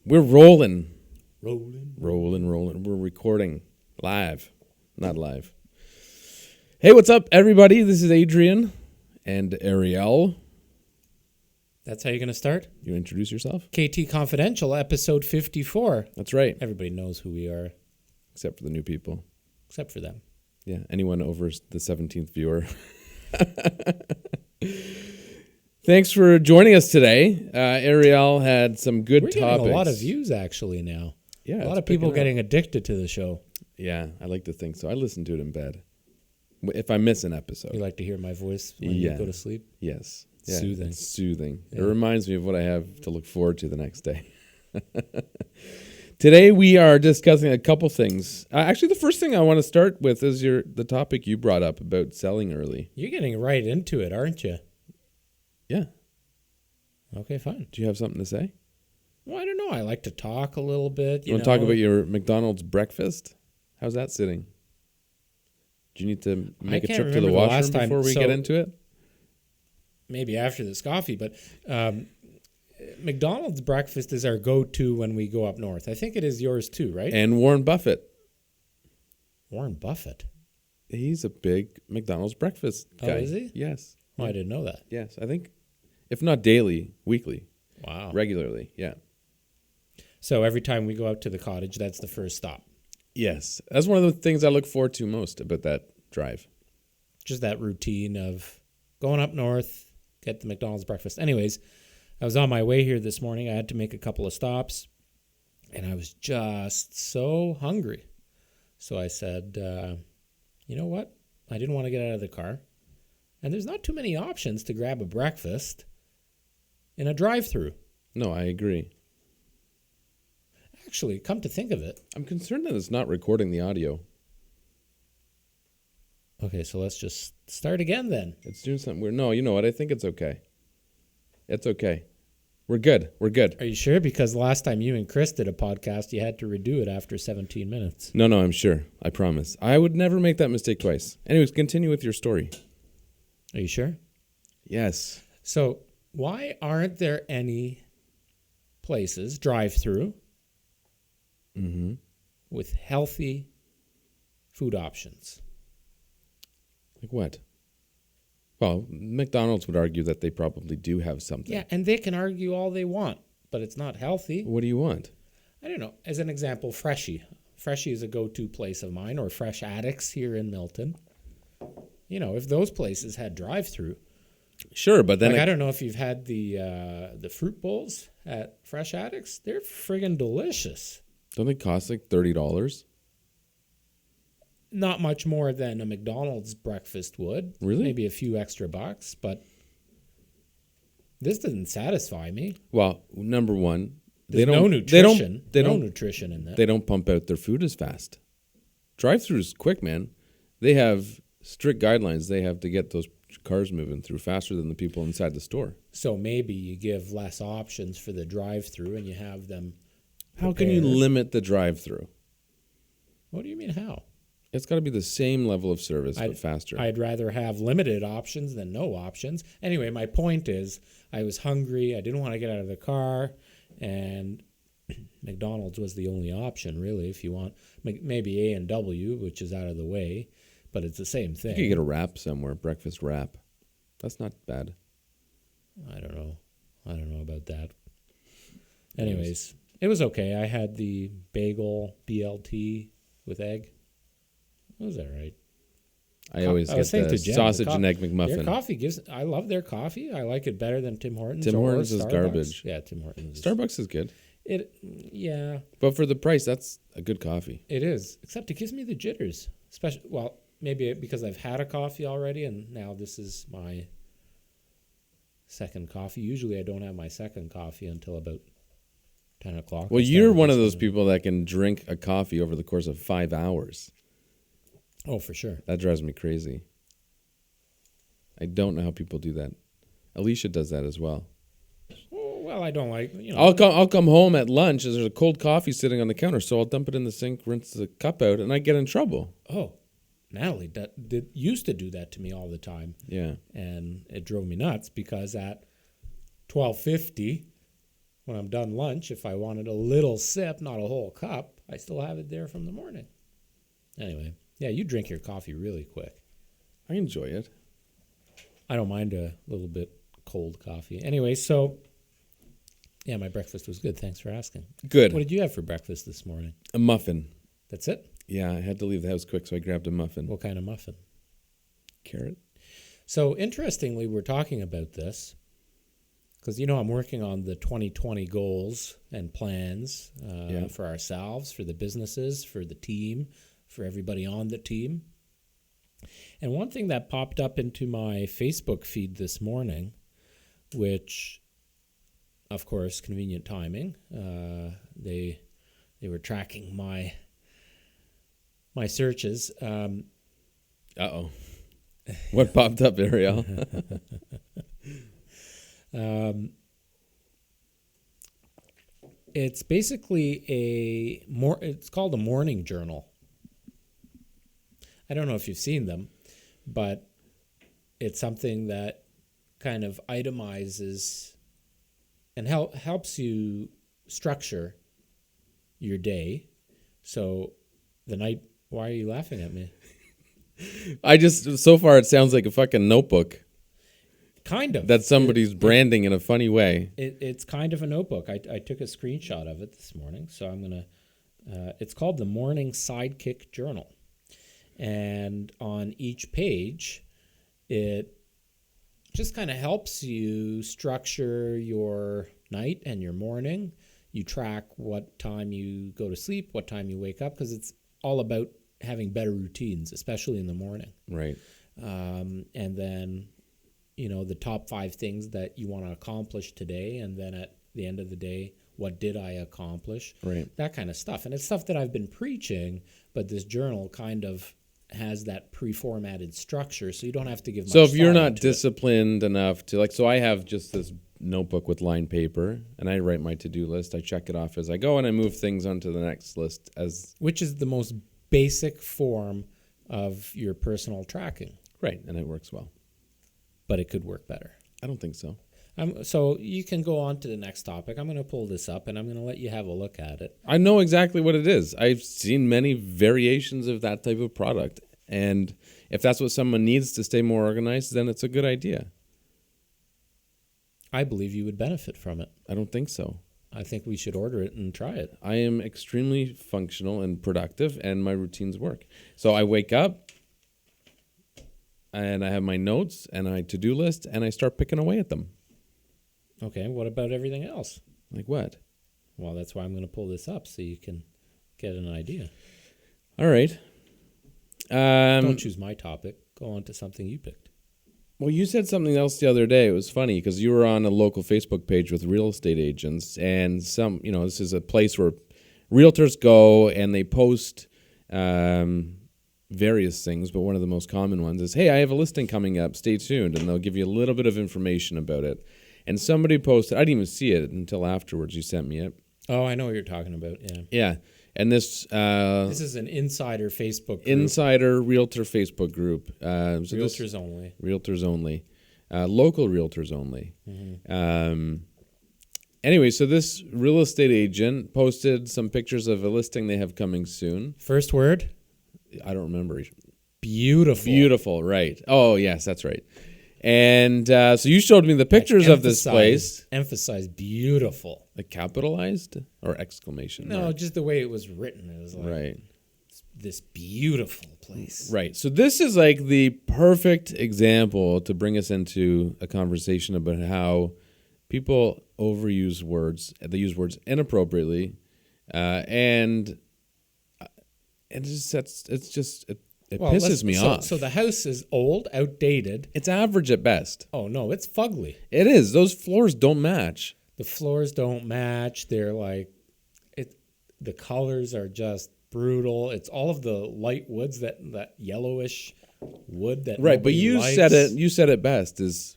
We're rolling. Rolling. We're recording live, not live. Hey, what's up, everybody? This is Adrian and Ariel. That's how you're going to start? You introduce yourself? KT Confidential, episode 54. That's right. Everybody knows who we are. Except for the new people. Except for them. Yeah, anyone over the 17th viewer. Thanks for joining us today. Ariel had some good topics. We're getting a lot of views, actually, now. Yeah, a lot of people getting addicted to the show. Yeah, I like to think so. I listen to it in bed. If I miss an episode. You like to hear my voice when you go to sleep? Yes. Yeah, Soothing. It's soothing. Yeah. It reminds me of what I have to look forward to the next day. Today we are discussing a couple things. Actually, the first thing I want to start with is the topic you brought up about selling early. You're getting right into it, aren't you? Yeah. Okay, fine. Do you have something to say? Well, I don't know. I like to talk a little bit. You want to talk about your McDonald's breakfast? How's that sitting? Do you need to make a trip to the washroom before we get into it? Maybe after this coffee, but McDonald's breakfast is our go-to when we go up north. I think it is yours too, right? And Warren Buffett. Warren Buffett? He's a big McDonald's breakfast guy. Oh, is he? Yes. Oh, I didn't know that. Yes, I think, if not daily, weekly. Wow. Regularly, yeah. So every time we go out to the cottage, that's the first stop. Yes. That's one of the things I look forward to most about that drive. Just that routine of going up north, get the McDonald's breakfast. Anyways, I was on my way here this morning. I had to make a couple of stops, and I was just so hungry. So I said, you know what? I didn't want to get out of the car. And there's not too many options to grab a breakfast in a drive-thru. No, I agree. Actually, come to think of it. I'm concerned that it's not recording the audio. Okay, so let's just start again then. It's doing something weird. No, you know what? I think it's okay. It's okay. We're good. We're good. Are you sure? Because last time you and Chris did a podcast, you had to redo it after 17 minutes. No, I'm sure. I promise. I would never make that mistake twice. Anyways, continue with your story. Are you sure? Yes. So why aren't there any places, drive-through, with healthy food options? Like what? Well, McDonald's would argue that they probably do have something. Yeah, and they can argue all they want, but it's not healthy. What do you want? I don't know. As an example, Freshie. Freshie is a go-to place of mine, or Fresh Addicts here in Milton. You know, if those places had drive-through. Sure, but then I don't know if you've had the fruit bowls at Fresh Addicts. They're friggin' delicious. Don't they cost like $30? Not much more than a McDonald's breakfast would. Really? Maybe a few extra bucks, but this doesn't satisfy me. Well, number one, There's no nutrition. They don't nutrition in that. They don't pump out their food as fast. Drive-throughs quick, man. They have strict guidelines. They have to get those cars moving through faster than the people inside the store. So maybe you give less options for the drive-through and you have them How can you limit the drive-through? What do you mean how? It's got to be the same level of service, but faster. I'd rather have limited options than no options. Anyway, my point is I was hungry. I didn't want to get out of the car. And McDonald's was the only option, really, if you want. Maybe A&W, which is out of the way. But it's the same thing. You could get a wrap somewhere, breakfast wrap. That's not bad. I don't know about that. Anyways, it was okay. I had the bagel BLT with egg. It was all right. I always get the sausage and egg McMuffin. Their coffee I love their coffee. I like it better than Tim Hortons. Tim Hortons is Starbucks. garbage. Yeah, Tim Hortons. Starbucks is good. Yeah. But for the price, that's a good coffee. It is. Except it gives me the jitters. Maybe because I've had a coffee already, and now this is my second coffee. Usually I don't have my second coffee until about 10 o'clock. Well, you're one of those people that can drink a coffee over the course of 5 hours. Oh, for sure. That drives me crazy. I don't know how people do that. Alicia does that as well. Oh, well, I don't like, I'll come home at lunch and there's a cold coffee sitting on the counter, so I'll dump it in the sink, rinse the cup out, and I get in trouble. Oh, Natalie used to do that to me all the time. Yeah. And it drove me nuts because at 12:50 when I'm done lunch, if I wanted a little sip, not a whole cup, I still have it there from the morning. Anyway, yeah, you drink your coffee really quick. I enjoy it. I don't mind a little bit cold coffee. Anyway, so, yeah, my breakfast was good. Thanks for asking. Good. What did you have for breakfast this morning? A muffin. That's it? Yeah, I had to leave the house quick, so I grabbed a muffin. What kind of muffin? Carrot. So, interestingly, we're talking about this because, I'm working on the 2020 goals and plans for ourselves, for the businesses, for the team, for everybody on the team. And one thing that popped up into my Facebook feed this morning, which, of course, convenient timing, they were tracking my searches. Uh-oh. What popped up, Ariel? It's basically it's called a morning journal. I don't know if you've seen them, but it's something that kind of itemizes and helps you structure your day. So why are you laughing at me? So far it sounds like a fucking notebook. Kind of. That somebody's branding in a funny way. It's kind of a notebook. I took a screenshot of it this morning, so I'm going to, it's called the Morning Sidekick Journal. And on each page, it just kind of helps you structure your night and your morning. You track what time you go to sleep, what time you wake up, because it's all about having better routines, especially in the morning. Right. And then, the top 5 things that you want to accomplish today. And then at the end of the day, what did I accomplish? Right. That kind of stuff. And it's stuff that I've been preaching, but this journal kind of has that pre-formatted structure, so you don't have to give much So if you're thought not into disciplined enough to, so I have just this notebook with lined paper, and I write my to-do list. I check it off as I go, and I move things onto the next list which is the most basic form of your personal tracking. Right, and it works well. But it could work better. I don't think so. So you can go on to the next topic. I'm going to pull this up, and I'm going to let you have a look at it. I know exactly what it is. I've seen many variations of that type of product. And if that's what someone needs to stay more organized, then it's a good idea. I believe you would benefit from it. I don't think so. I think we should order it and try it. I am extremely functional and productive, and my routines work. So I wake up, and I have my notes and my to-do list, and I start picking away at them. Okay, what about everything else? Like what? Well, that's why I'm going to pull this up so you can get an idea. All right. Don't choose my topic. Go on to something you picked. Well, you said something else the other day. It was funny because you were on a local Facebook page with real estate agents, and this is a place where realtors go and they post various things, but one of the most common ones is, hey, I have a listing coming up. Stay tuned, and they'll give you a little bit of information about it. And somebody posted, I didn't even see it until afterwards. You sent me it. Oh, I know what you're talking about, yeah. Yeah, and this is an insider Facebook group. Insider realtor Facebook group. Realtors only. Realtors only. Local realtors only. Mm-hmm. Anyway, so this real estate agent posted some pictures of a listing they have coming soon. First word? I don't remember. Beautiful. Beautiful, right. Oh, yes, that's right. And so you showed me the pictures of this place. Emphasize beautiful. Like capitalized or exclamation? No, mark? Just the way it was written. It was like right. This beautiful place. Right. So this is like the perfect example to bring us into a conversation about how people overuse words. They use words inappropriately, and it pisses me off. So the house is old, outdated. It's average at best. Oh, no, it's fugly. It is. Those floors don't match. The floors don't match. They're like, the colors are just brutal. It's all of the light woods, that yellowish wood that right. But you likes. said it. You said it best. Is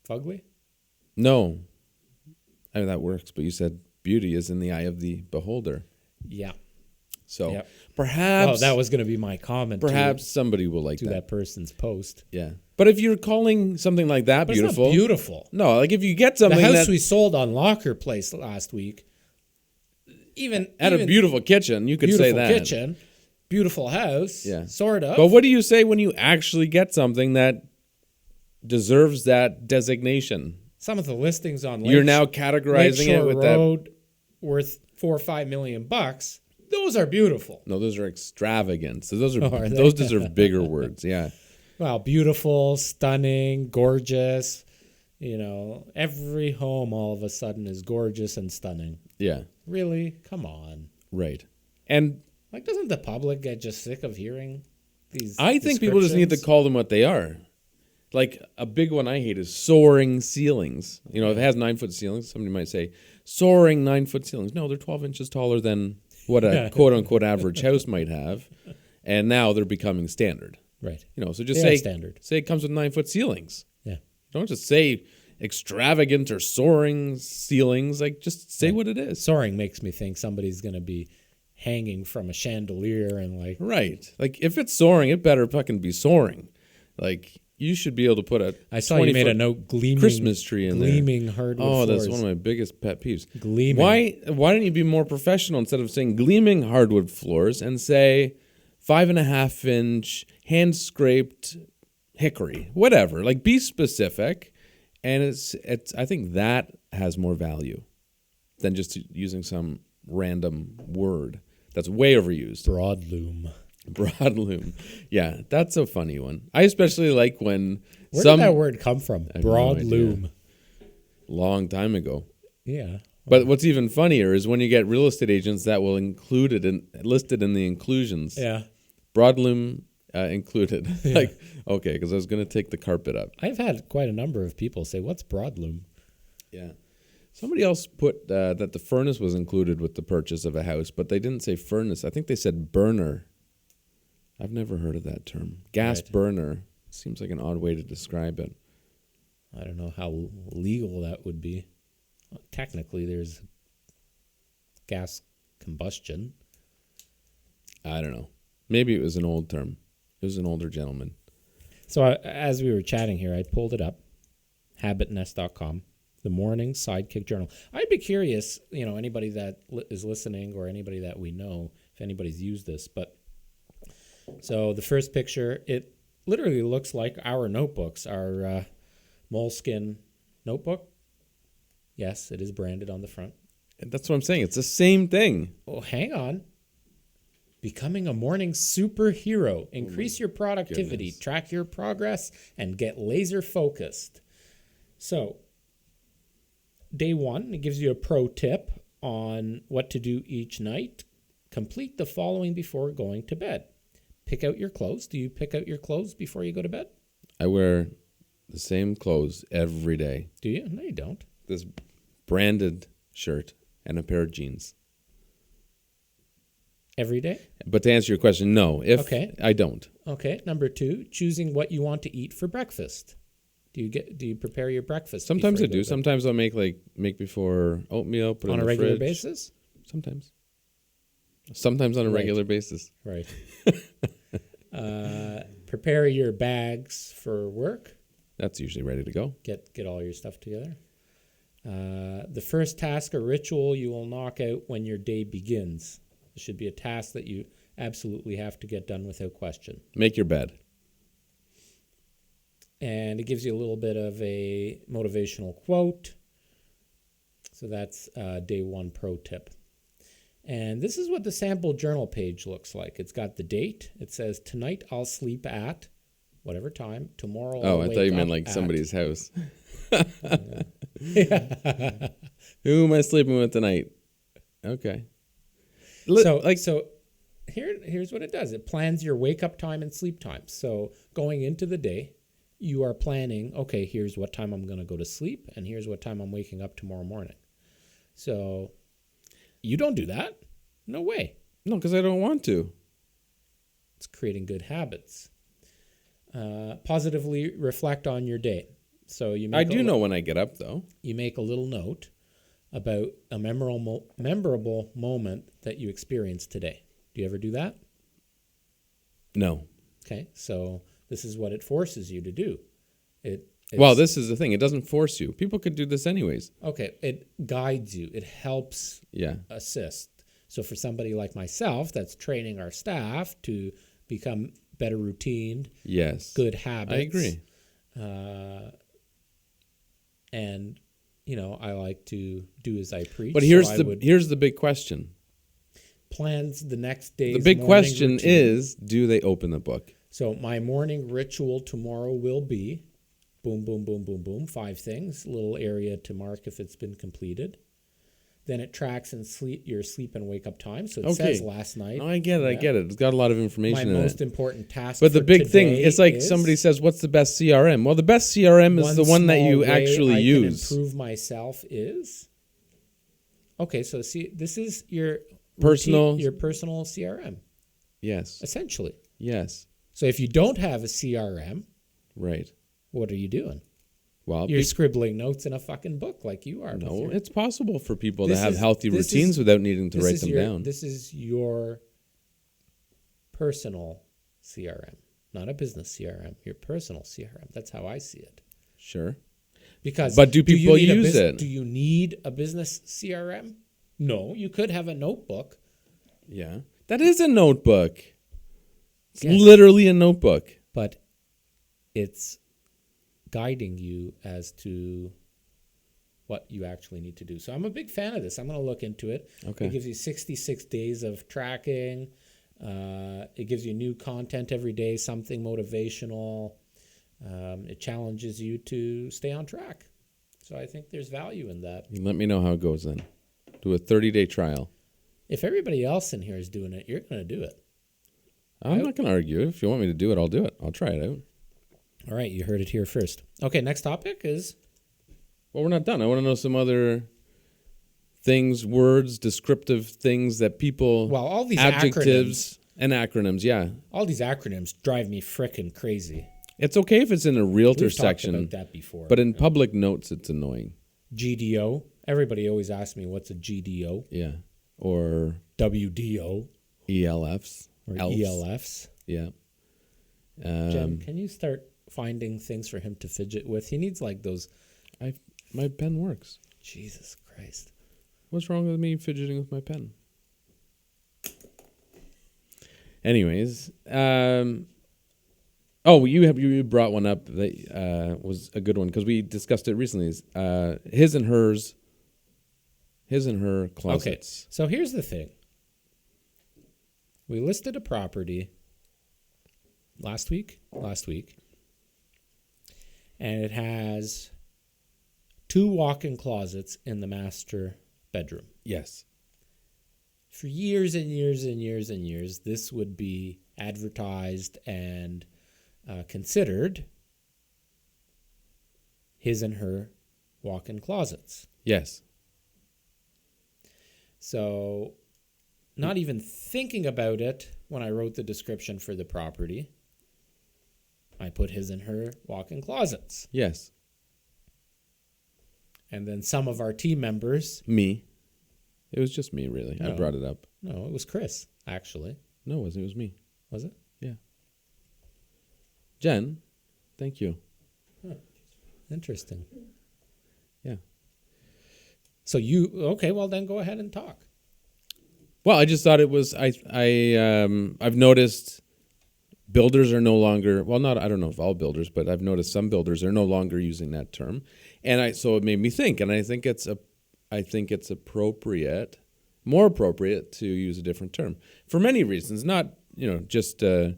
fugly? No, I mean, that works. But you said beauty is in the eye of the beholder. Yeah. So Yep. perhaps Oh, that was going to be my comment. perhaps somebody will like to that person's post. Yeah. But if you're calling something like that But beautiful. it's not beautiful. No, like if you get something The house that we sold on Locker Place last week, even had a beautiful kitchen, you could say that. Beautiful kitchen, beautiful house, Yeah. sort of. But what do you say when you actually get something that deserves that designation? Some of the listings on You're now categorizing it Lakeshore with Road worth $4 or $5 million. Those are beautiful. No, those are extravagant. So those are Oh, are they? those deserve bigger words. Yeah. Well, beautiful, stunning, gorgeous. You know, every home all of a sudden is gorgeous and stunning. Yeah. Really? Come on. Right. And Like, doesn't the public get just sick of hearing these I think people just need to call them what they are. Like a big one I hate is soaring ceilings. You know, if it has 9-foot ceilings, somebody might say soaring 9-foot ceilings. No, they're 12 inches taller than what a quote unquote average house might have. And now they're becoming standard. Right. You know, so just They are say standard. Say it comes with 9-foot ceilings. Yeah. Don't just say extravagant or soaring ceilings. Like just say what it is. Soaring makes me think somebody's going to be hanging from a chandelier and like. Right. Like if it's soaring, it better fucking be soaring. Like you should be able to put a I saw you made a note, gleaming Christmas tree in gleaming there. hardwood Oh, floors. that's one of my biggest pet peeves. Gleaming. Why don't you be more professional instead of saying gleaming hardwood floors and say 5.5-inch hand scraped hickory, whatever. Like be specific, and it's. I think that has more value than just using some random word that's way overused. Broadloom. Broadloom. Yeah, that's a funny one. I especially like when Where did that word come from? I have no Broadloom. long time ago. Yeah. But what's even funnier is when you get real estate agents that will include it in listed in the inclusions. Yeah. Broadloom included. Like, okay, because I was going to take the carpet up. I've had quite a number of people say, "What's broadloom?" Yeah. Somebody else put that the furnace was included with the purchase of a house, but they didn't say furnace. I think they said burner. I've never heard of that term. Gas burner. Seems like an odd way to describe it. I don't know how legal that would be. Well, technically, there's gas combustion. I don't know. Maybe it was an old term. It was an older gentleman. So as we were chatting here, I pulled it up, habitnest.com, the morning sidekick journal. I'd be curious, you know, anybody that is listening or anybody that we know, if anybody's used this. But so the first picture, it literally looks like our notebooks, our moleskin notebook. Yes, it is branded on the front. That's what I'm saying. It's the same thing. Oh, hang on. Becoming a morning superhero. Increase your productivity, goodness. track your progress, and get laser focused. So, day one, it gives you a pro tip on what to do each night. Complete the following before going to bed. Pick out your clothes. Do you pick out your clothes before you go to bed? I wear the same clothes every day. Do you? No, you don't. This branded shirt and a pair of jeans. Every day? But to answer your question, no. Okay. I don't. Okay. Number two, choosing what you want to eat for breakfast. Do you prepare your breakfast? Sometimes I before you go do. to bed? Sometimes I'll make before oatmeal, put it On in a the regular fridge. basis? Sometimes. Sometimes on a Right. regular basis. Right. Prepare your bags for work. That's usually ready to go. Get all your stuff together. The first task or ritual you will knock out when your day begins. It should be a task that you absolutely have to get done without question. Make your bed. And it gives you a little bit of a motivational quote. So that's day one pro tip. And this is what the sample journal page looks like. It's got the date. It says, tonight I'll sleep at whatever time. Tomorrow I'll I wake thought you meant up like at. somebody's house. Who am I sleeping with tonight? Okay. So here's what it does. It plans your wake up time and sleep time. So going into the day, you are planning, okay, here's what time I'm going to go to sleep, and here's what time I'm waking up tomorrow morning. So you don't do that. No way. No, because I don't want to. It's creating good habits. Positively reflect on your day. So you make I do know when I get up, though. You make a little note about a memorable moment that you experienced today. Do you ever do that? No. Okay, so this is what it forces you to do. Well, this is the thing. It doesn't force you. People could do this anyways. Okay, it guides you. It helps assist. So for somebody like myself that's training our staff to become better routined, yes, good habits. I agree. And, I like to do as I preach. But here's the big question. Plans the next day's The big question routine. is, do they open the book? So my morning ritual tomorrow will be boom, boom, boom, boom, boom, 5 things, little area to mark if it's been completed. Then it tracks your sleep and wake up time. So it says last night. No, I get it. It's got a lot of information in it. My most important task But the big thing, it's like is somebody says, what's the best CRM? Well, the best CRM is the one that you actually use. Can improve myself is... Okay, so see, this is your personal CRM. Yes. Essentially. Yes. So if you don't have a CRM... Right. What are you doing? Well, you're scribbling notes in a fucking book like you are. No, it's possible for people to have healthy routines without needing to write them down. This is your personal CRM, not a business CRM. Your personal CRM. That's how I see it. Sure. But do people use it? Do you need a business CRM? No, you could have a notebook. Yeah, that is a notebook. It's literally a notebook. But it's guiding you as to what you actually need to do. So I'm a big fan of this. I'm going to look into it. Okay. It gives you 66 days of tracking. It gives you new content every day, something motivational. It challenges you to stay on track. So I think there's value in that. Let me know how it goes then. Do a 30-day trial. If everybody else in here is doing it, you're going to do it. I'm not going to argue. If you want me to do it, I'll do it. I'll try it out. All right, you heard it here first. Okay, next topic is... Well, we're not done. I want to know some other things, words, descriptive things that people... Well, all these adjectives and acronyms, yeah. All these acronyms drive me frickin' crazy. It's okay if it's in a realtor section. We've talked about that before. But in public notes, it's annoying. GDO. Everybody always asks me, what's a GDO? Yeah. Or... WDO. ELFs. Or ELFs. Yeah. Jen, can you start finding things for him to fidget with? He needs like those... My pen works. Jesus Christ. What's wrong with me fidgeting with my pen? Anyways, you brought one up that was a good one because we discussed it recently. His and her closets. Okay, so here's the thing. We listed a property last week, and it has 2 walk-in closets in the master bedroom. Yes. For years and years and years and years, this would be advertised and considered his and her walk-in closets. Yes. So, not even thinking about it when I wrote the description for the property, I put his and her walk-in closets. Yes. And then some of our team members... Me. It was just me, really. No. I brought it up. No, it was Chris, actually. No, it wasn't. It was me. Was it? Yeah. Jen, thank you. Huh. Interesting. Yeah. So you... Okay, well then go ahead and talk. Well, I just thought it was... I've noticed... Builders are no longer, well, I don't know if all builders, but I've noticed some builders are no longer using that term. And so it made me think, and I think it's more appropriate to use a different term for many reasons, not, just, it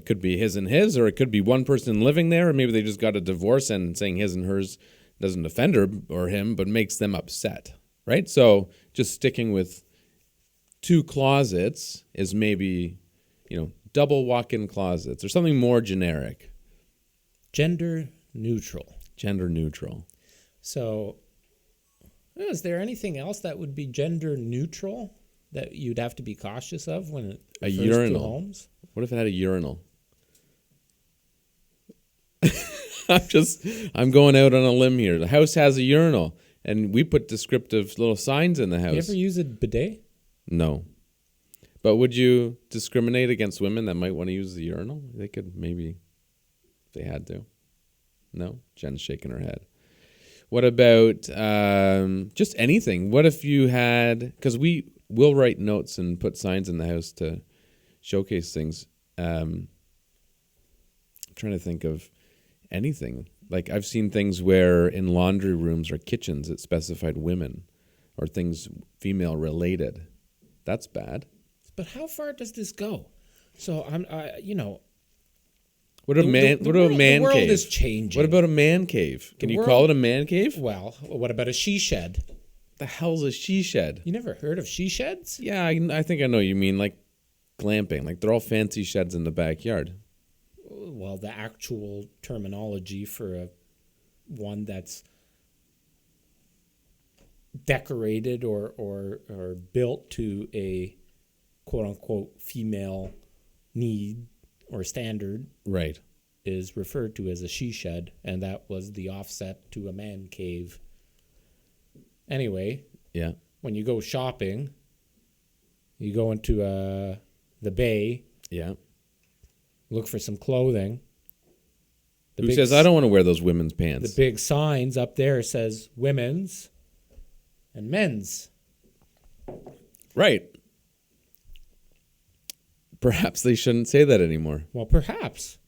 could be his and his, or it could be one person living there, or maybe they just got a divorce and saying his and hers doesn't offend her or him, but makes them upset, right? So just sticking with 2 closets is maybe, double walk-in closets or something more generic. Gender neutral. So, is there anything else that would be gender neutral that you'd have to be cautious of when it refers to homes? What if it had a urinal? I'm going out on a limb here. The house has a urinal, and we put descriptive little signs in the house. You ever use a bidet? No. But would you discriminate against women that might want to use the urinal? They could maybe, if they had to. No? Jen's shaking her head. What about just anything? What if you had, because we will write notes and put signs in the house to showcase things. I'm trying to think of anything. Like I've seen things where in laundry rooms or kitchens it specified women or things female related. That's bad. But how far does this go? So What about man? What about a man cave? The world cave? is changing. What about a man cave? Can you call it a man cave? Well, what about a she shed? The hell's a she shed? You never heard of she sheds? Yeah, I think I know you mean, like glamping. Like they're all fancy sheds in the backyard. Well, the actual terminology for one that's decorated or built to a quote unquote female need or standard, right, is referred to as a she shed, and that was the offset to a man cave. Anyway, yeah, when you go shopping, you go into the bay, yeah. look for some clothing. Who says I don't want to wear those women's pants? The big signs up there says women's and men's. Right. Perhaps they shouldn't say that anymore. Well, perhaps.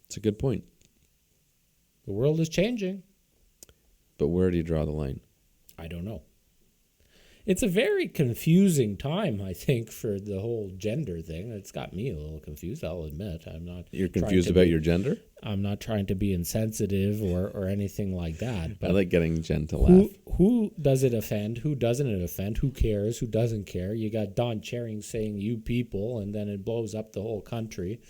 It's a good point. The world is changing. But where do you draw the line? I don't know. It's a very confusing time, I think, for the whole gender thing. It's got me a little confused, I'll admit. I'm not. You're confused about your gender? I'm not trying to be insensitive or anything like that. But I like getting Jen to laugh. Who does it offend? Who doesn't it offend? Who cares? Who doesn't care? You got Don Cherring saying "you people," and then it blows up the whole country.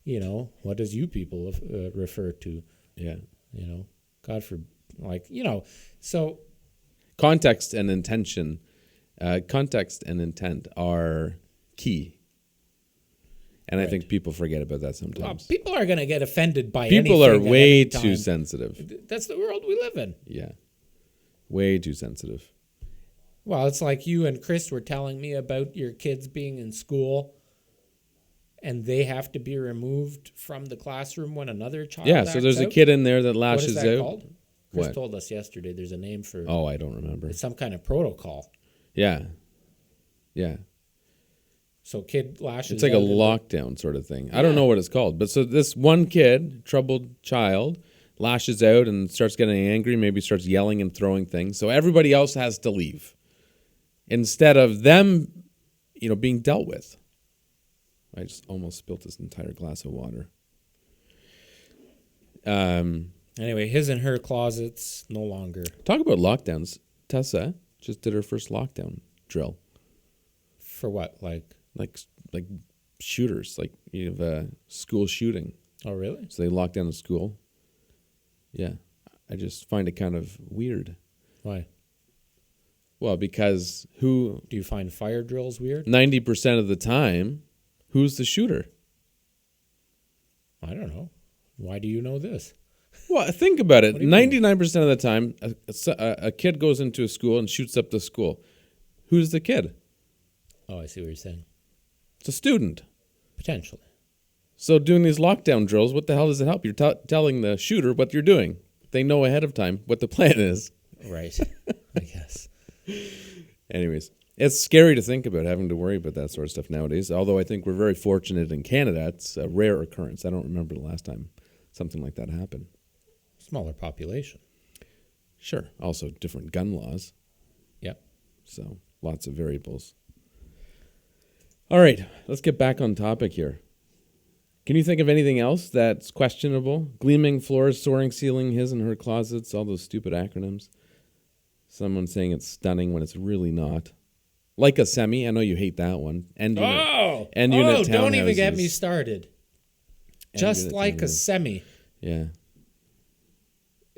You know, what does "you people" refer to? Yeah. You know, God for, so. Context and intention. Context and intent are key. And right. I think people forget about that sometimes. Well, people are going to get offended by anything. People are way too sensitive. That's the world we live in. Yeah. Way too sensitive. Well, it's like you and Chris were telling me about your kids being in school and they have to be removed from the classroom when another child acts so there's out. a kid in there that lashes out. What is that out. called? Chris told us yesterday there's a name for. Oh, I don't remember. It's some kind of protocol. Yeah. Yeah. So kid lashes out. It's like a lockdown sort of thing. Yeah. I don't know what it's called. But so this one kid, troubled child, lashes out and starts getting angry, maybe starts yelling and throwing things. So everybody else has to leave instead of them, being dealt with. I just almost spilt this entire glass of water. Anyway, his and her closets no longer. Talk about lockdowns. Tessa just did her first lockdown drill. For what? Like shooters. Like you have a school shooting. Oh, really? So they lock down the school. Yeah. I just find it kind of weird. Why? Well, because who... Do you find fire drills weird? 90% of the time, who's the shooter? I don't know. Why do you know this? Well, think about it. 99% mean? of the time, a kid goes into a school and shoots up the school. Who's the kid? Oh, I see what you're saying. It's a student. Potentially. So doing these lockdown drills, what the hell does it help? You're telling the shooter what you're doing. They know ahead of time what the plan is. Right. I guess. Anyways, it's scary to think about having to worry about that sort of stuff nowadays, although I think we're very fortunate in Canada. It's a rare occurrence. I don't remember the last time something like that happened. Smaller population. Sure. Also different gun laws. Yep. So lots of variables. All right, let's get back on topic here. Can you think of anything else that's questionable? Gleaming floors, soaring ceiling, his and her closets, all those stupid acronyms. Someone saying it's stunning when it's really not. Like a semi, I know you hate that one. End unit don't even get me started. Just like a semi. Yeah.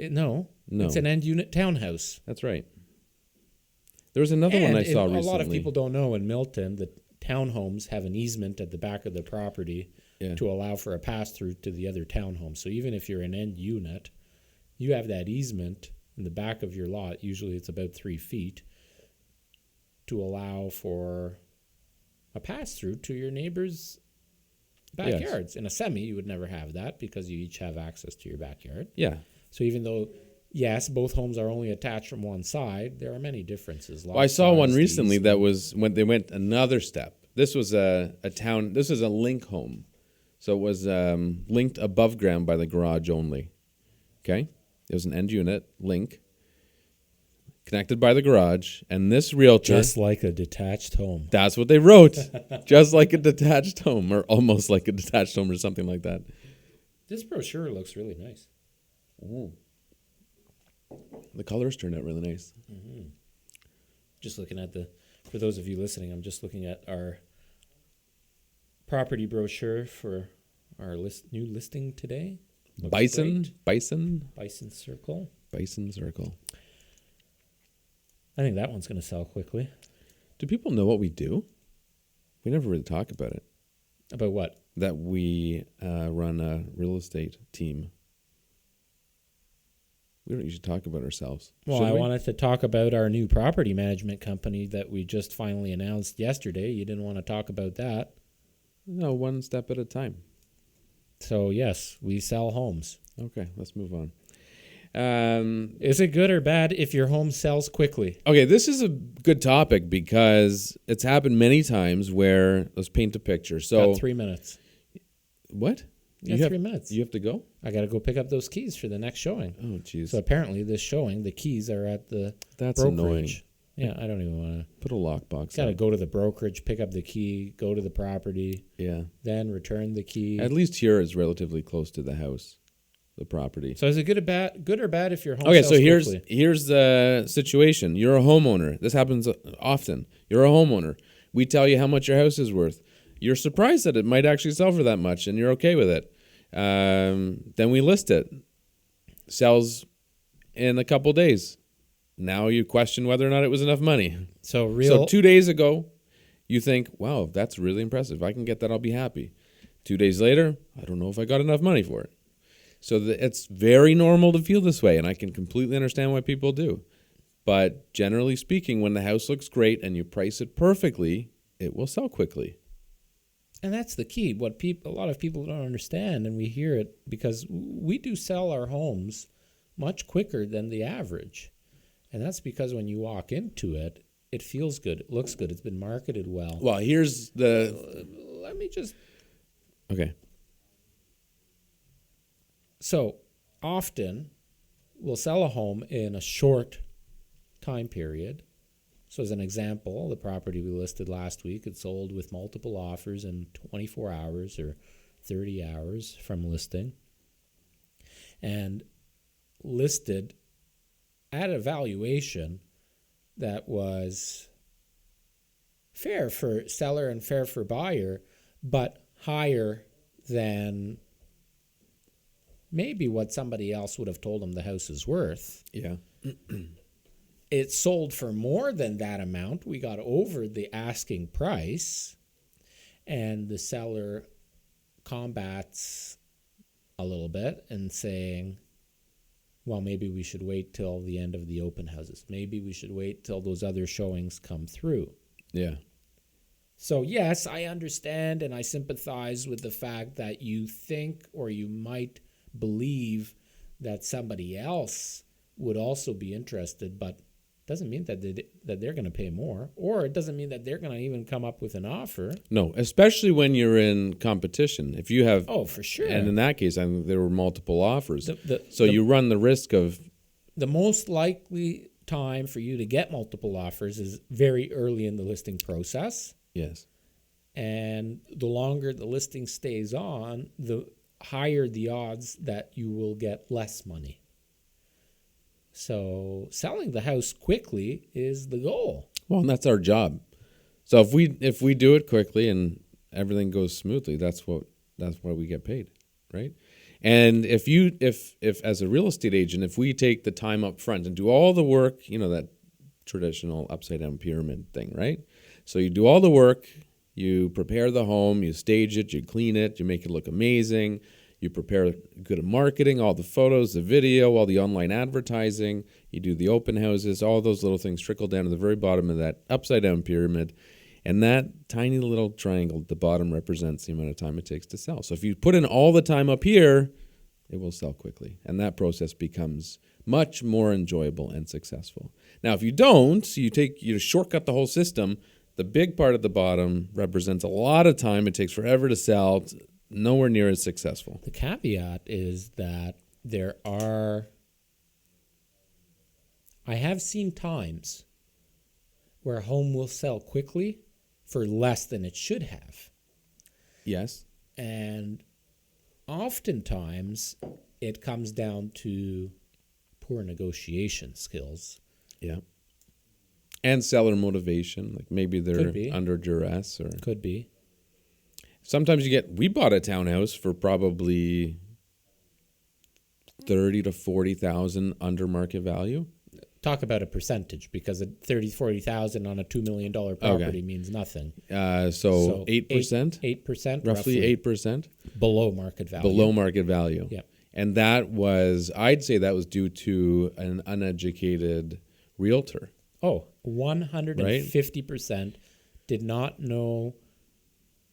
No, it's an end unit townhouse. That's right. There was another one I saw recently. A lot of people don't know in Milton that townhomes have an easement at the back of the property to allow for a pass-through to the other townhome. So even if you're an end unit, you have that easement in the back of your lot. Usually it's about 3 feet to allow for a pass-through to your neighbor's backyards. In a semi, you would never have that because you each have access to your backyard. Yeah. So even though, yes, both homes are only attached from one side, there are many differences. Well, I saw one recently that was when they went another step. This was a link home. So it was linked above ground by the garage only. Okay? It was an end unit, link, connected by the garage. And this realtor... Just like a detached home. That's what they wrote. Just like a detached home, or almost like a detached home, or something like that. This brochure looks really nice. Mm. The colors turned out really nice. Mm-hmm. Just looking at for those of you listening, I'm just looking at our property brochure for our new listing today. Looks Bison Circle. Bison Circle. I think that one's going to sell quickly. Do people know what we do? We never really talk about it. About what? That we run a real estate team. We don't usually talk about ourselves. Well, I wanted to talk about our new property management company that we just finally announced yesterday. You didn't want to talk about that. No, one step at a time. So, yes, we sell homes. Okay, let's move on. Is it good or bad if your home sells quickly? Okay, this is a good topic because it's happened many times where, let's paint a picture. So, Got 3 minutes. What? You got 3 minutes. You have to go? I got to go pick up those keys for the next showing. Oh, jeez. So apparently this showing, the keys are at the That's brokerage. annoying. Yeah, I don't even want to. Put a lockbox. Got to go to the brokerage, pick up the key, go to the property. Yeah. Then return the key. At least here is relatively close to the house, the property. So is it good or bad if your home Okay, sells so quickly? here's the situation. You're a homeowner. This happens often. You're a homeowner. We tell you how much your house is worth. You're surprised that it might actually sell for that much, and you're okay with it. Then we list it. Sells in a couple days. Now you question whether or not it was enough money. So 2 days ago, you think, wow, that's really impressive. If I can get that, I'll be happy. 2 days later, I don't know if I got enough money for it. So it's very normal to feel this way, and I can completely understand why people do. But generally speaking, when the house looks great and you price it perfectly, it will sell quickly. And that's the key. What a lot of people don't understand, and we hear it because we do sell our homes much quicker than the average. And that's because when you walk into it, it feels good. It looks good. It's been marketed well. Well, here's the... Let me just... Okay. So often we'll sell a home in a short time period. So as an example, the property we listed last week, it sold with multiple offers in 24 hours or 30 hours from listing, and listed at a valuation that was fair for seller and fair for buyer, but higher than maybe what somebody else would have told them the house is worth. Yeah. It sold for more than that amount. We got over the asking price, and the seller combats a little bit and saying, well, maybe we should wait till the end of the open houses. Maybe we should wait till those other showings come through. Yeah. So, yes, I understand and I sympathize with the fact that you think or you might believe that somebody else would also be interested, but doesn't mean that they're going to pay more, or it doesn't mean that they're going to even come up with an offer. No, especially when you're in competition. If you have... Oh, for sure. And in that case, I mean, there were multiple offers. You run the risk of... The most likely time for you to get multiple offers is very early in the listing process. Yes. And the longer the listing stays on, the higher the odds that you will get less money. So selling the house quickly is the goal. Well, and that's our job. So if we do it quickly and everything goes smoothly, that's why we get paid, right? And if as a real estate agent, if we take the time up front and do all the work, that traditional upside down pyramid thing, right? So you do all the work, you prepare the home, you stage it, you clean it, you make it look amazing. You prepare good marketing, all the photos, the video, all the online advertising. You do the open houses, all those little things trickle down to the very bottom of that upside down pyramid. And that tiny little triangle at the bottom represents the amount of time it takes to sell. So if you put in all the time up here, it will sell quickly. And that process becomes much more enjoyable and successful. Now, if you don't, you shortcut the whole system. The big part at the bottom represents a lot of time. It takes forever to sell. It's nowhere near as successful. The caveat is that I have seen times where a home will sell quickly for less than it should have. Yes. And oftentimes it comes down to poor negotiation skills. Yeah. And seller motivation. Like maybe they're under duress or could be. Sometimes we bought a townhouse for probably 30 to 40,000 under market value. Talk about a percentage, because 40,000 on a $2 million property means nothing. So 8%? 8%? Roughly 8%? Below market value. Below market value. Yeah. And I'd say that was due to an uneducated realtor. Oh, 150% did not know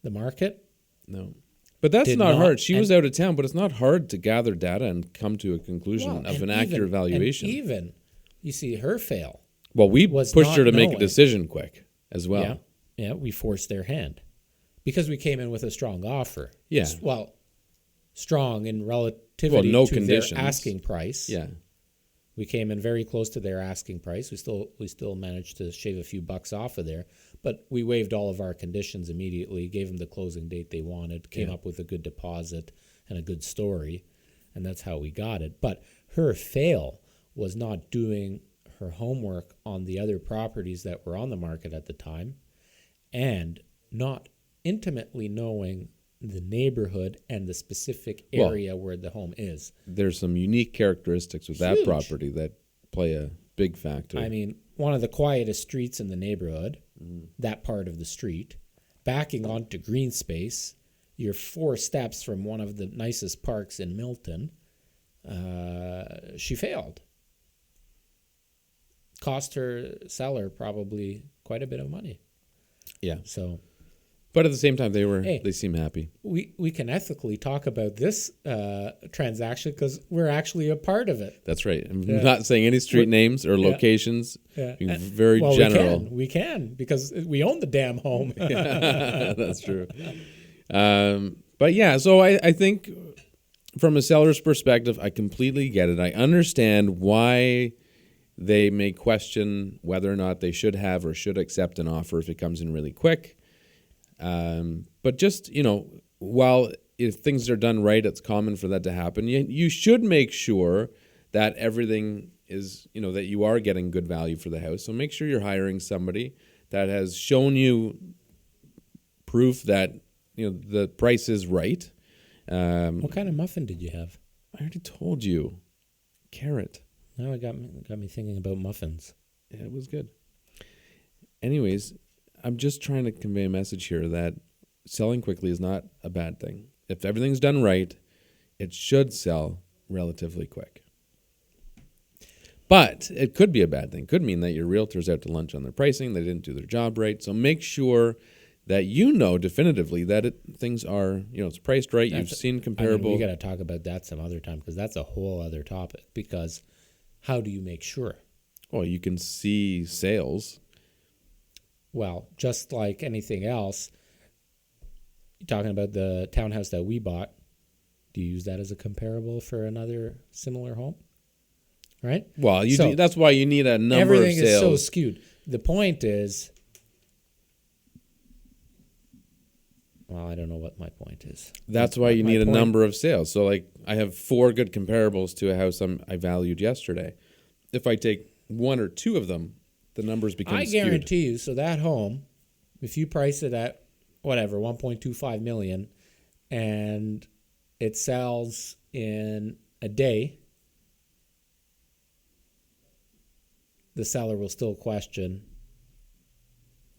the market. No. But that's not hard. She was out of town, but it's not hard to gather data and come to a conclusion of an accurate valuation. And even, you see her fail. Well, we pushed her to make a decision quick as well. Yeah, we forced their hand because we came in with a strong offer. Yeah. Well, strong in relativity to conditions. Their asking price. Yeah. We came in very close to their asking price. We still managed to shave a few bucks off of there, but we waived all of our conditions immediately, gave them the closing date they wanted, came up with a good deposit and a good story, and that's how we got it. But her fail was not doing her homework on the other properties that were on the market at the time and not intimately knowing the neighborhood and the specific area where the home is. There's some unique characteristics with that property that play a big factor. I mean, one of the quietest streets in the neighborhood, that part of the street, backing onto green space, you're 4 steps from one of the nicest parks in Milton. She failed. Cost her seller probably quite a bit of money. Yeah. So... But at the same time, they seem happy. We can ethically talk about this transaction because we're actually a part of it. That's right. I'm not saying any street names or locations. Being very general. We can because we own the damn home. That's true. But yeah, so I think from a seller's perspective, I completely get it. I understand why they may question whether or not they should have or should accept an offer if it comes in really quick. But just, while if things are done right, it's common for that to happen. You should make sure that everything is, that you are getting good value for the house. So make sure you're hiring somebody that has shown you proof that, the price is right. What kind of muffin did you have? I already told you. Carrot. Now it got me thinking about muffins. Yeah, it was good. Anyways, I'm just trying to convey a message here that selling quickly is not a bad thing. If everything's done right, it should sell relatively quick. But it could be a bad thing. It could mean that your realtor's out to lunch on their pricing. They didn't do their job right. So make sure that definitively that things are, it's priced right. You've seen comparable. We got to talk about that some other time because that's a whole other topic. Because how do you make sure? Well, you can see sales. Well, just like anything else, you're talking about the townhouse that we bought. Do you use that as a comparable for another similar home? Right? Well, that's why you need a number of sales. Everything is so skewed. The point is, well, I don't know what my point is. That's why you need a number of sales. So, like, I have 4 good comparables to a house I valued yesterday. If I take 1 or 2 of them, the numbers become skewed. I guarantee you, so that home, if you price it at, whatever, $1.25 million, and it sells in a day, the seller will still question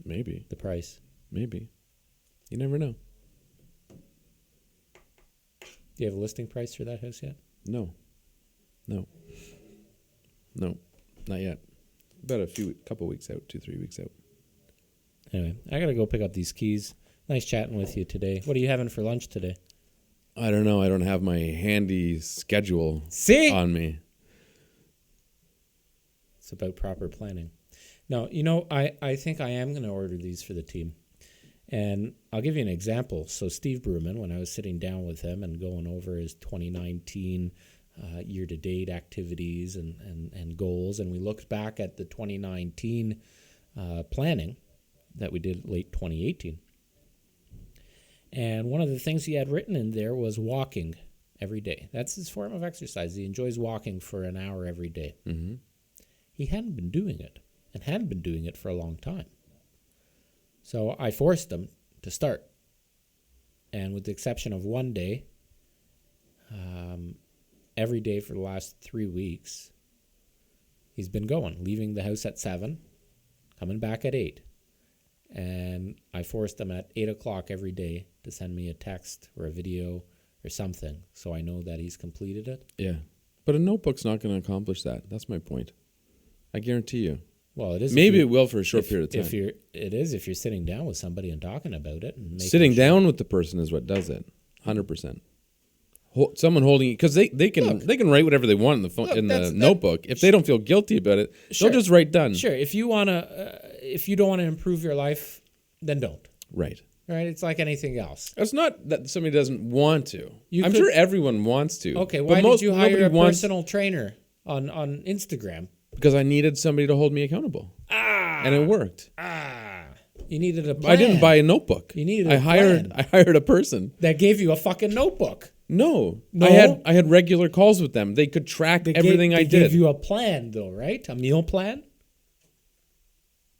maybe the price. Maybe. You never know. Do you have a listing price for that house yet? No, not yet. About a couple weeks out, 2-3 weeks out. Anyway, I got to go pick up these keys. Nice chatting with you today. What are you having for lunch today? I don't know. I don't have my handy schedule on me. It's about proper planning. No, I think I am going to order these for the team. And I'll give you an example. So Steve Bruman, when I was sitting down with him and going over his 2019 year-to-date activities and goals, and we looked back at the 2019 planning that we did late 2018. And one of the things he had written in there was walking every day. That's his form of exercise. He enjoys walking for an hour every day. Mm-hmm. He hadn't been doing it, and hadn't been doing it for a long time. So I forced him to start. And with the exception of one day, every day for the last 3 weeks, he's been going, leaving the house at 7, coming back at 8. And I forced him at 8 o'clock every day to send me a text or a video or something so I know that he's completed it. Yeah. But a notebook's not going to accomplish that. That's my point. I guarantee you. Well, it is. Maybe it will for a short period of time. If you're sitting down with somebody and talking about it. And sitting down with the person is what does it. 100%. Someone holding it, because they can write whatever they want in the phone, in the notebook. If they don't feel guilty about it, they'll just write done. Sure. If you don't want to improve your life, then don't. Right. Right. It's like anything else. It's not that somebody doesn't want to. I'm sure everyone wants to. Okay. Why did you hire a personal trainer on Instagram? Because I needed somebody to hold me accountable. And it worked. You needed a plan. I didn't buy a notebook. You needed I hired a person that gave you a fucking notebook. No. I had regular calls with them. They could track everything I did. They gave you a plan though, right? A meal plan?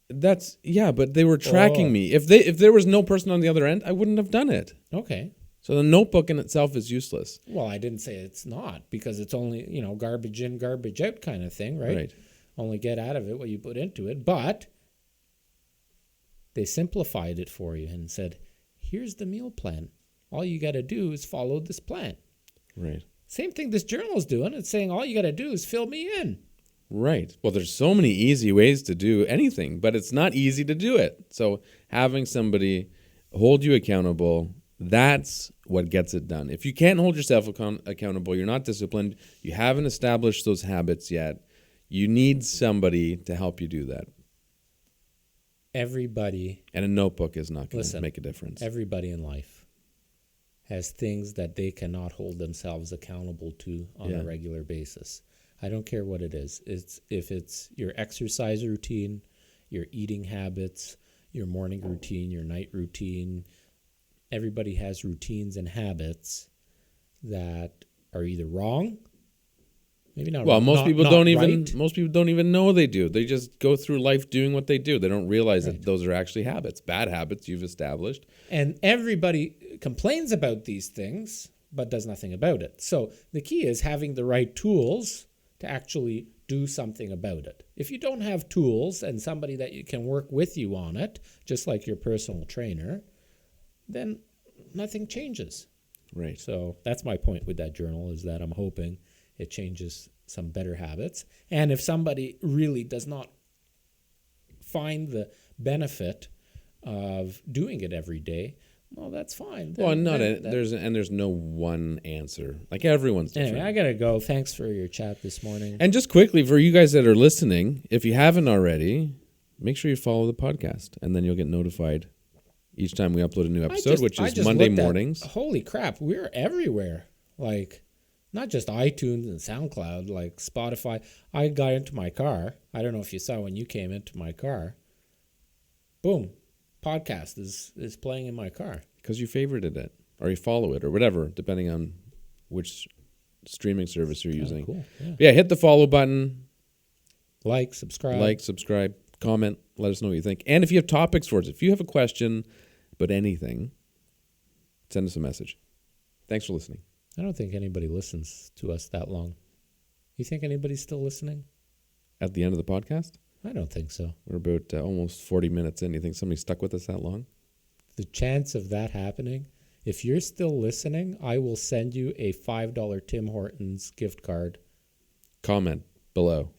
But they were tracking me. If there was no person on the other end, I wouldn't have done it. Okay. So the notebook in itself is useless. Well, I didn't say it's not, because it's only, garbage in, garbage out kind of thing, right? Right. Only get out of it what you put into it. But they simplified it for you and said, here's the meal plan. All you got to do is follow this plan. Right. Same thing this journal is doing. It's saying all you got to do is fill me in. Right. Well, there's so many easy ways to do anything, but it's not easy to do it. So having somebody hold you accountable, that's what gets it done. If you can't hold yourself accountable, you're not disciplined, you haven't established those habits yet, you need somebody to help you do that. Everybody. And a notebook is not going to make a difference. Everybody in life has things that they cannot hold themselves accountable to on a regular basis. I don't care what it is. If it's your exercise routine, your eating habits, your morning routine, your night routine. Everybody has routines and habits that are either wrong, maybe not. Well, most people don't even know they do. They just go through life doing what they do. They don't realize that those are actually habits, bad habits you've established. And everybody complains about these things, but does nothing about it. So the key is having the right tools to actually do something about it. If you don't have tools and somebody that you can work with you on it, just like your personal trainer, then nothing changes. Right. So that's my point with that journal, is that I'm hoping it changes some better habits. And if somebody really does not find the benefit of doing it every day, well, that's fine. There's no one answer. Like, everyone's different. Anyway, I gotta go. Thanks for your chat this morning. And just quickly, for you guys that are listening, if you haven't already, make sure you follow the podcast, and then you'll get notified each time we upload a new episode, which is Monday mornings. Holy crap, we're everywhere. Like, not just iTunes and SoundCloud, like Spotify. I got into my car. I don't know if you saw when you came into my car. Boom. Podcast is playing in my car. Because you favorited it, or you follow it, or whatever, depending on which streaming service you're using. Cool. Yeah, hit the follow button. Like, subscribe, comment, let us know what you think. And if you have topics for us, if you have a question about anything, send us a message. Thanks for listening. I don't think anybody listens to us that long. You think anybody's still listening? At the end of the podcast? I don't think so. We're about almost 40 minutes in. You think somebody stuck with us that long? The chance of that happening, if you're still listening, I will send you a $5 Tim Hortons gift card. Comment below.